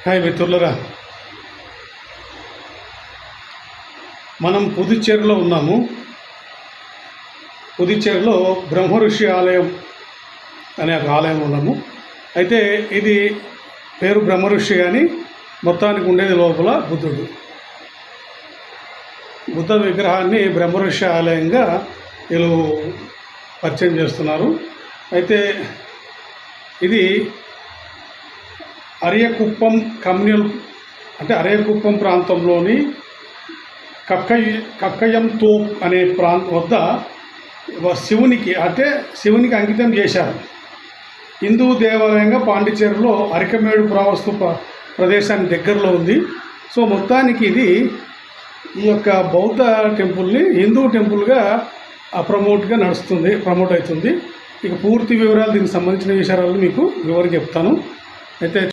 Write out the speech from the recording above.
Hi మిత్రులరా, మనం పుదుచ్చేరిలో ఉన్నాము. పుదుచ్చేరిలో బ్రహ్మఋషి ఆలయం అనే ఒక ఆలయం ఉన్నాము. అయితే ఇది పేరు బ్రహ్మఋషి కానీ మొత్తానికి ఉండేది లోపల బుద్ధుడు. బుద్ధ విగ్రహాన్ని బ్రహ్మఋషి ఆలయంగా వీళ్ళు పరిచయం చేస్తున్నారు. అయితే ఇది అరియకుప్పం కమ్యూనల్ అంటే అరియకుప్పం ప్రాంతంలోని కక్కయం తోప్ అనే వద్ద శివునికి అంకితం చేశారు. హిందూ దేవాలయంగా పాండిచేరిలో అరికమేడు పురావస్తు ప్రదేశానికి దగ్గరలో ఉంది. సో మొత్తానికి ఇది ఈ యొక్క బౌద్ధ టెంపుల్ని హిందూ టెంపుల్గా ప్రమోట్ అవుతుంది. ఇక పూర్తి వివరాలు దీనికి సంబంధించిన విషయాలను మీకు చెప్తాను. అయితే